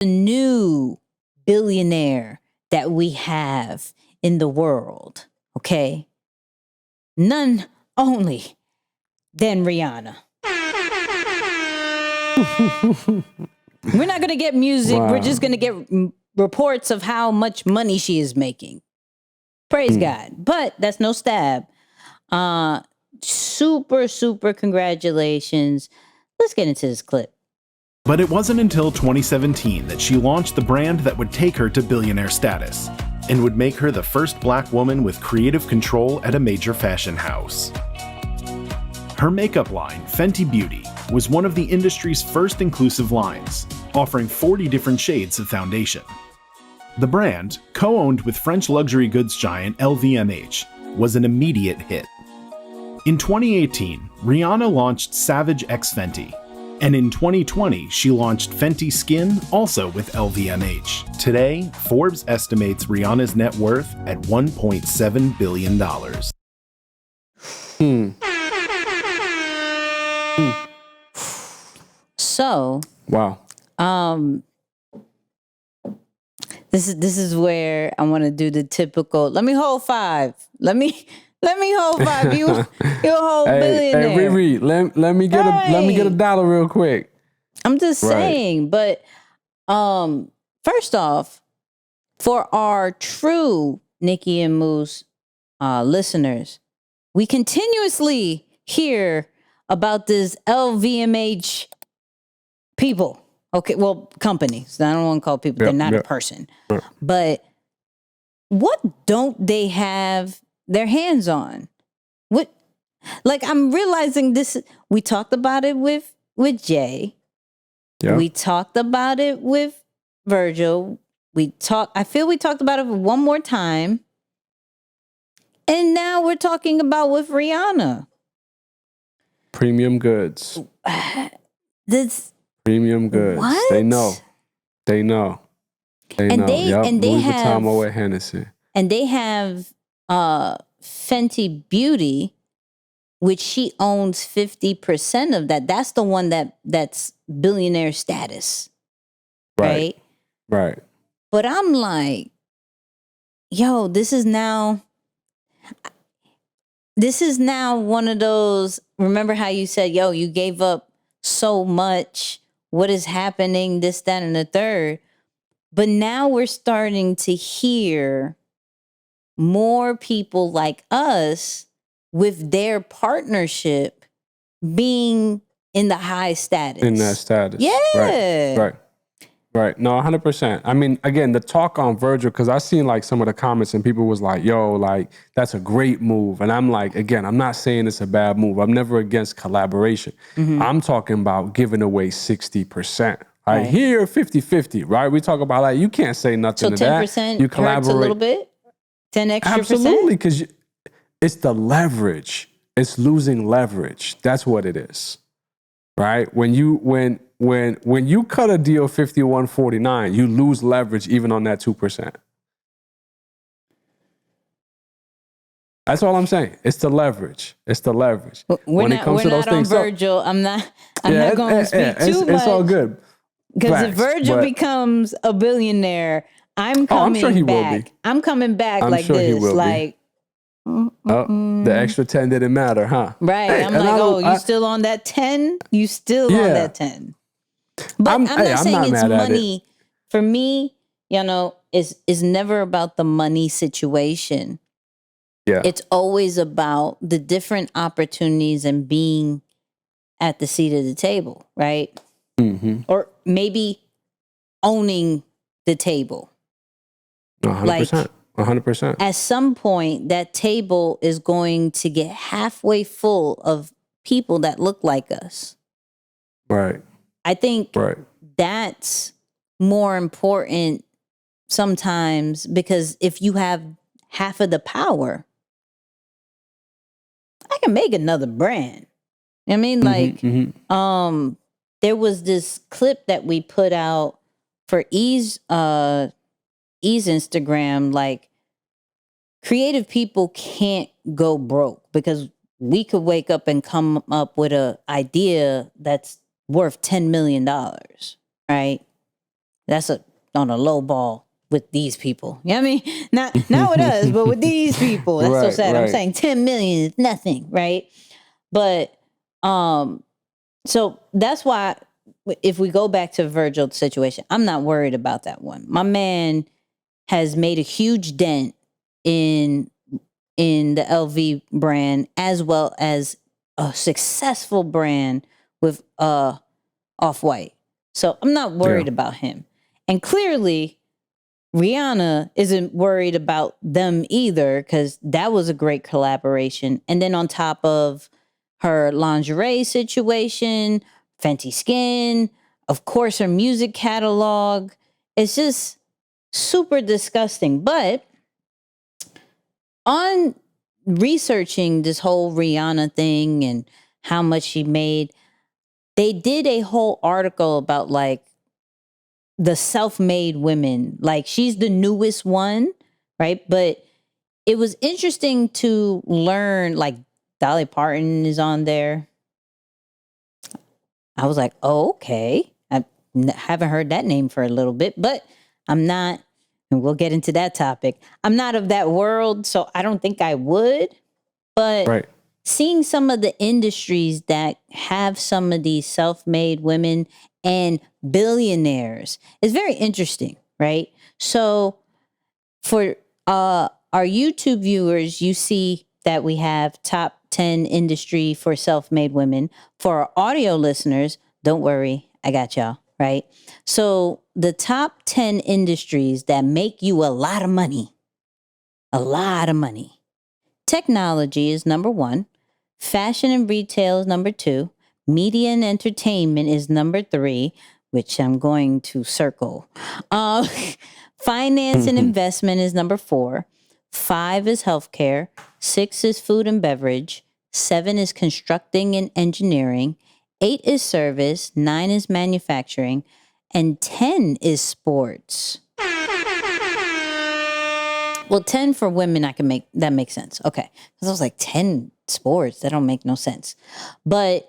the new billionaire that we have in the world, okay? None only than Rihanna. We're not going to get music. Wow. We're just going to get reports of how much money she is making. Praise God. But that's no stab. Super, super congratulations. Let's get into this clip. But it wasn't until 2017 that she launched the brand that would take her to billionaire status and would make her the first Black woman with creative control at a major fashion house. Her makeup line, Fenty Beauty, was one of the industry's first inclusive lines, offering 40 different shades of foundation. The brand, co-owned with French luxury goods giant LVMH, was an immediate hit. In 2018, Rihanna launched Savage x Fenty, and in 2020, she launched Fenty Skin, also with LVMH. Today, Forbes estimates Rihanna's net worth at $1.7 billion. So, Wow. this is where I want to do the typical. Let me hold five. Let me hold five. You hold billionaire. Hey, Riri, let me get a dollar real quick. I'm just saying, but first off, for our true Nicky and Moose listeners, we continuously hear about this LVMH people. Okay, well, companies. I don't want to call people. They're not a person. Right. But what don't they have their hands on? What? Like, I'm realizing this. We talked about it with Jay. Yeah. We talked about it with Virgil. I feel we talked about it one more time. And now we're talking about with Rihanna. Premium goods. This Premium goods. What? They know. They know. And they Louis have Vuitton Moet Hennessy. And they have Fenty Beauty, which she owns 50% of that. That's the one that's billionaire status. Right? Right. But I'm like, yo, this is now one of those, remember how you said, yo, you gave up so much. What is happening? This, that, and the third. But now we're starting to hear more people like us with their partnership being in the high status. In that status. Yeah. Right. No, 100%. I mean, again, the talk on Virgil, because I seen like some of the comments and people was like, yo, like, that's a great move. And I'm like, again, I'm not saying it's a bad move. I'm never against collaboration. Mm-hmm. I'm talking about giving away 60%. Right. Right. Here, 50-50, right? We talk about like, you can't say nothing to that. So 10% You collaborate hurts a little bit? 10 extra Absolutely, because it's the leverage. It's losing leverage. That's what it is, right? When you cut a deal 51.49, you lose leverage even on that 2%. That's all I'm saying. It's the leverage. It's the leverage. We're not on Virgil. I'm not going to speak too much. It's all good. Because if Virgil becomes a billionaire, I'm coming I'm sure he back. will be. I'm coming back I'm like sure he this. will like, the extra 10 didn't matter, huh? Right. Hey, I'm like, you still on that 10? You still on that 10? But I'm not saying it's money. For me, is never about the money situation. Yeah. It's always about the different opportunities and being at the seat of the table, right? Mm-hmm. Or maybe owning the table. 100%. Like, 100%. At some point, that table is going to get halfway full of people that look like us. Right. I think that's more important sometimes, because if you have half of the power, I can make another brand. I mean, there was this clip that we put out for E's Instagram, like, creative people can't go broke, because we could wake up and come up with an idea that's worth $10 million, right? That's on a low ball with these people. You know what I mean? Not with us, but with these people. That's so Right, sad. I'm right. saying 10 million is nothing, right? But so that's why if we go back to Virgil's situation, I'm not worried about that one. My man has made a huge dent in the LV brand, as well as a successful brand with Off-White. So I'm not worried about him. And clearly Rihanna isn't worried about them either, because that was a great collaboration. And then on top of her lingerie situation, Fenty Skin, of course, her music catalog, it's just super disgusting. But on researching this whole Rihanna thing and how much she made, they did a whole article about like the self-made women. Like, she's the newest one, right? But it was interesting to learn, like, Dolly Parton is on there. I was like, oh, okay. I haven't heard that name for a little bit, but I'm not, and we'll get into that topic. I'm not of that world, so I don't think I would. But seeing some of the industries that have some of these self-made women and billionaires is very interesting, right? So for our YouTube viewers, you see that we have top 10 industry for self-made women. For our audio listeners, don't worry, I got y'all, right? So the top 10 industries that make you a lot of money. Technology is number 1. Fashion and retail is number 2. Media and entertainment is number 3, which I'm going to circle. Finance and investment is number 4. 5 is healthcare. 6 is food and beverage. 7 is constructing and engineering. 8 is service. 9 is manufacturing. And 10 is sports. Well, 10 for women, that makes sense. Okay. Because I was like, 10 sports, that don't make no sense. But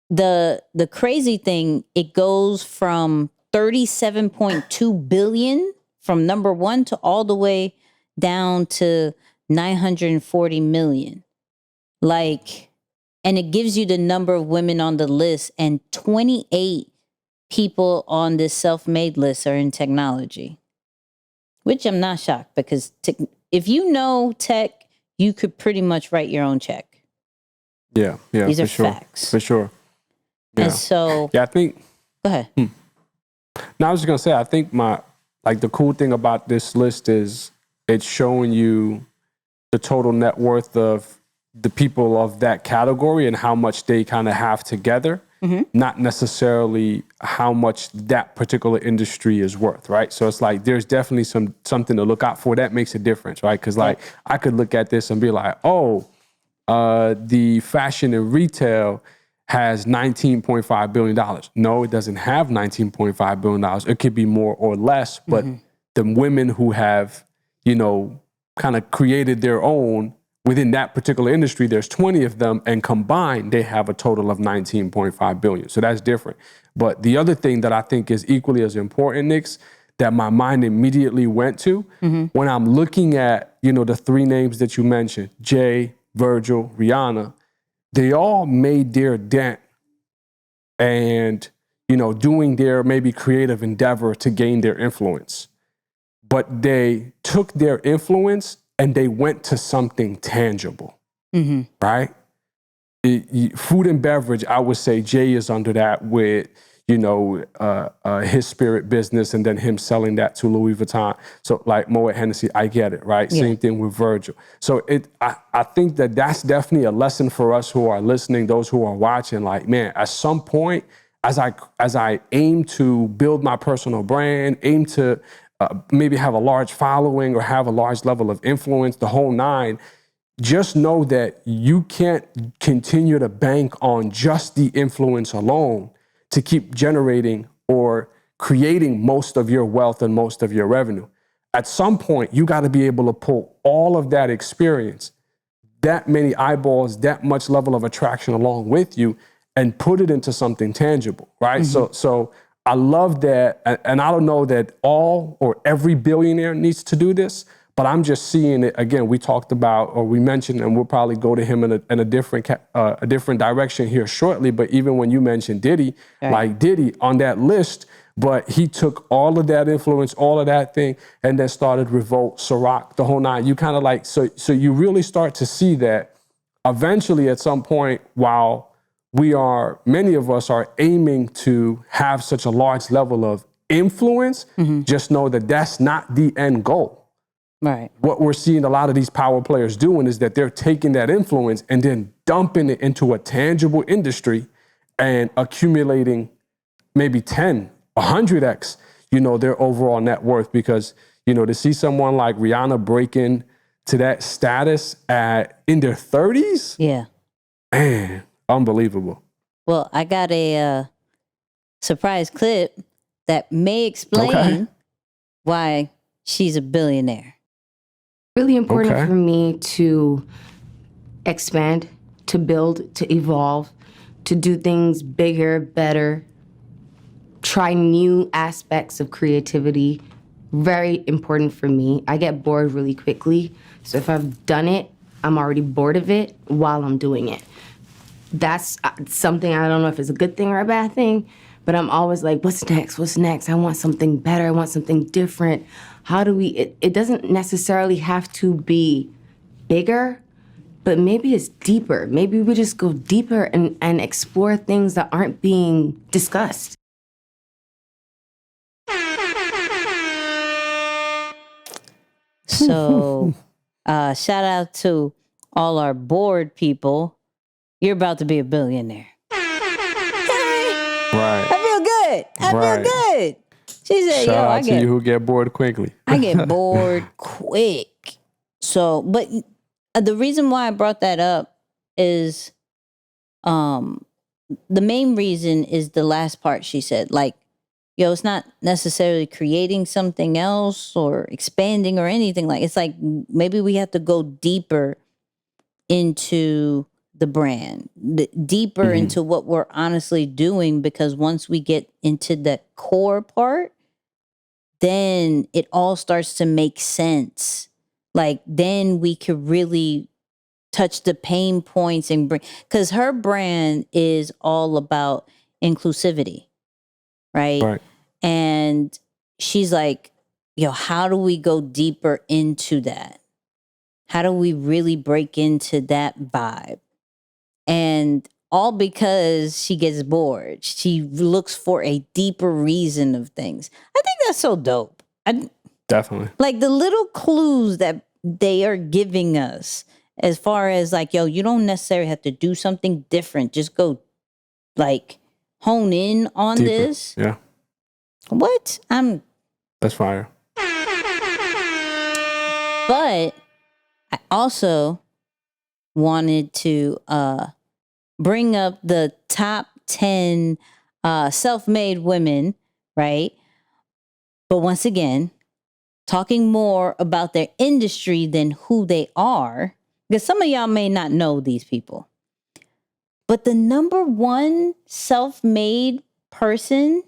the crazy thing, it goes from 37.2 billion from number 1 to all the way down to 940 million. Like, and it gives you the number of women on the list, and 28 people on this self-made list are in technology. Which I'm not shocked, because if you know tech, you could pretty much write your own check. Yeah, These are sure. facts. For sure. Yeah. And so... Yeah, I think... Go ahead. No, I was just going to say, I think the cool thing about this list is it's showing you the total net worth of the people of that category and how much they kind of have together. Not necessarily how much that particular industry is worth, right? So it's like there's definitely something to look out for. That makes a difference, right? Because like I could look at this and be like, oh, the fashion and retail has $19.5 billion. No, it doesn't have $19.5 billion. It could be more or less, but the women who have, kind of created their own within that particular industry, there's 20 of them, and combined, they have a total of 19.5 billion. So that's different. But the other thing that I think is equally as important, Nix, that my mind immediately went to when I'm looking at, the 3 names that you mentioned, Jay, Virgil, Rihanna, they all made their dent and, doing their maybe creative endeavor to gain their influence. But they took their influence and they went to something tangible, right? Food and beverage, I would say Jay is under that with, his spirit business and then him selling that to Louis Vuitton. So like Moet Hennessy, I get it, right? Yeah. Same thing with Virgil. So I think that's definitely a lesson for us who are listening, those who are watching, like, man, at some point, as I aim to build my personal brand, aim to maybe have a large following or have a large level of influence, the whole 9, just know that you can't continue to bank on just the influence alone to keep generating or creating most of your wealth and most of your revenue. At some point, you got to be able to pull all of that experience, that many eyeballs, that much level of attraction along with you, and put it into something tangible, right? So I love that. And I don't know that all or every billionaire needs to do this, but I'm just seeing it. Again, we talked about, or we mentioned, and we'll probably go to him in a different direction here shortly. But even when you mentioned Diddy, like Diddy on that list, but he took all of that influence, all of that thing, and then started Revolt, Ciroc, the whole nine. You kind of like, so you really start to see that eventually at some point, while many of us are aiming to have such a large level of influence, just know that that's not the end goal. Right. What we're seeing a lot of these power players doing is that they're taking that influence and then dumping it into a tangible industry and accumulating maybe 10, 100x, their overall net worth. Because, to see someone like Rihanna break in to that status in their 30s, yeah, man, unbelievable. Well, I got a surprise clip that may explain why she's a billionaire. Really important for me to expand, to build, to evolve, to do things bigger, better, try new aspects of creativity. Very important for me. I get bored really quickly. So if I've done it, I'm already bored of it while I'm doing it. That's something, I don't know if it's a good thing or a bad thing, but I'm always like, what's next? What's next? I want something better. I want something different. How do we, it doesn't necessarily have to be bigger, but maybe it's deeper. Maybe we just go deeper and explore things that aren't being discussed. So shout out to all our bored people. You're about to be a billionaire. Right. I feel good. I feel good. She said, Shout out to you who get bored quickly. I get bored quick. So, but the reason why I brought that up is the main reason is the last part she said. Like, it's not necessarily creating something else or expanding or anything. Like, it's like maybe we have to go deeper into the brand, deeper into what we're honestly doing, because once we get into the core part, then it all starts to make sense. Like, then we could really touch the pain points and bring, because her brand is all about inclusivity, right? And she's like, how do we go deeper into that? How do we really break into that vibe? And all because she gets bored. She looks for a deeper reason of things. I think that's so dope. Definitely. Like the little clues that they are giving us as far as like, you don't necessarily have to do something different. Just go like hone in on deeper. this. Yeah. What? That's fire. But I also wanted to bring up the top 10 self-made women, right? But once again, talking more about their industry than who they are, because some of y'all may not know these people. But the number one self-made person,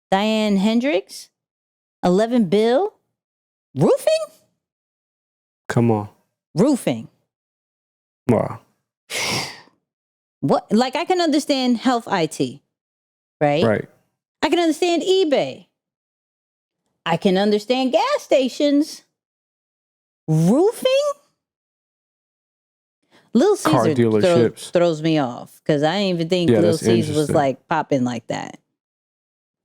Diane Hendricks, 11 Bill, roofing? Come on. Roofing. Wow. What? Like, I can understand health IT, right? Right. I can understand eBay. I can understand gas stations. Roofing? Little Car Caesar dealerships. throws me off because I didn't even think Little Caesar was like popping like that.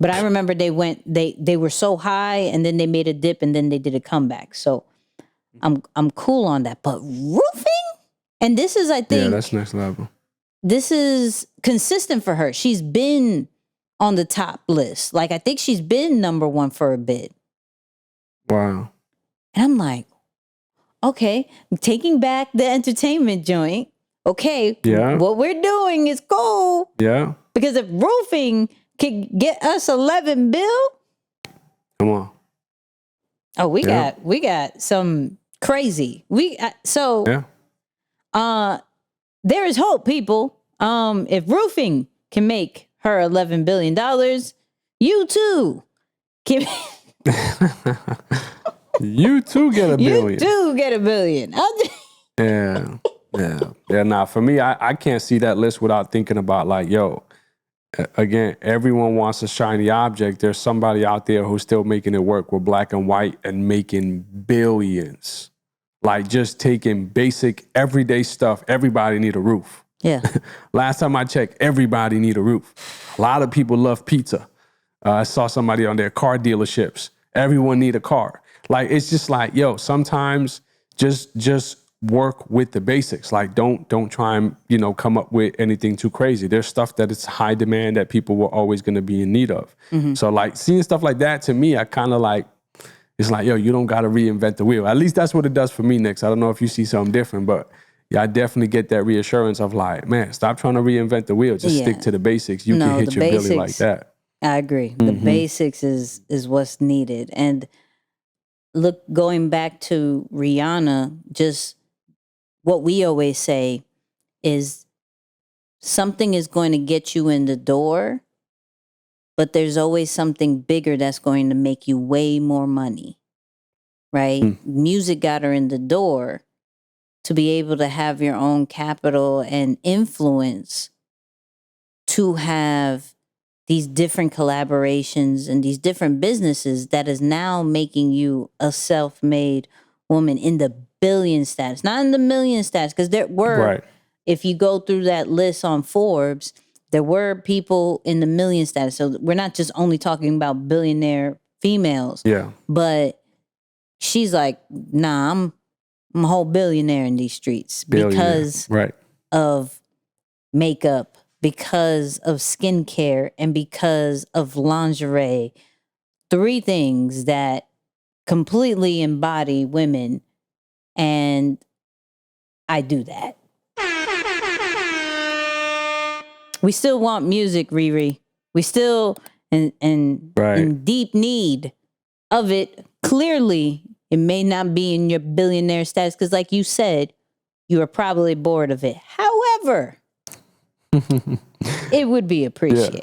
But I remember they were so high and then they made a dip and then they did a comeback. So I'm cool on that. But roofing? And this is, I think, that's next level. This is consistent for her. She's been on the top list. Like, I think she's been number one for a bit. Wow. And I'm like, okay, taking back the entertainment joint. Okay, what we're doing is cool. Yeah. Because if roofing could get us 11 bill. Come on. Oh, we got some crazy. There is hope, people. If roofing can make her $11 billion, You too. Give You too get a billion. You too get a billion. Yeah. Nah, for me, I can't see that list without thinking about like, yo, again, everyone wants a shiny object. There's somebody out there who's still making it work with black and white and making billions. Like just taking basic everyday stuff. Everybody need a roof. Yeah. Last time I checked, everybody need a roof. A lot of people love pizza. I saw somebody on their car dealerships. Everyone need a car. Like, it's just like, yo, sometimes just work with the basics. Like, don't try and, come up with anything too crazy. There's stuff that it's high demand that people were always going to be in need of. Mm-hmm. So like seeing stuff like that, to me, I kind of like, it's like, yo, you don't got to reinvent the wheel. At least that's what it does for me, Nix. I don't know if you see something different, but yeah, I definitely get that reassurance of like, man, stop trying to reinvent the wheel. Just stick to the basics. You can hit your billy like that. I agree. Mm-hmm. The basics is what's needed. And look, going back to Rihanna, just what we always say is something is going to get you in the door, but there's always something bigger that's going to make you way more money, right? Music got her in the door. To be able to have your own capital and influence, to have these different collaborations and these different businesses that is now making you a self-made woman in the billion status, not in the million status, because there were, if you go through that list on Forbes, there were people in the million status. So we're not just only talking about billionaire females. Yeah. But she's like, nah, I'm a whole billionaire in these streets because of makeup, because of skincare, and because of lingerie. 3 things that completely embody women. And I do that. We still want music, Riri. We still in deep need of it. Clearly, it may not be in your billionaire status because, like you said, you are probably bored of it. However, it would be appreciated.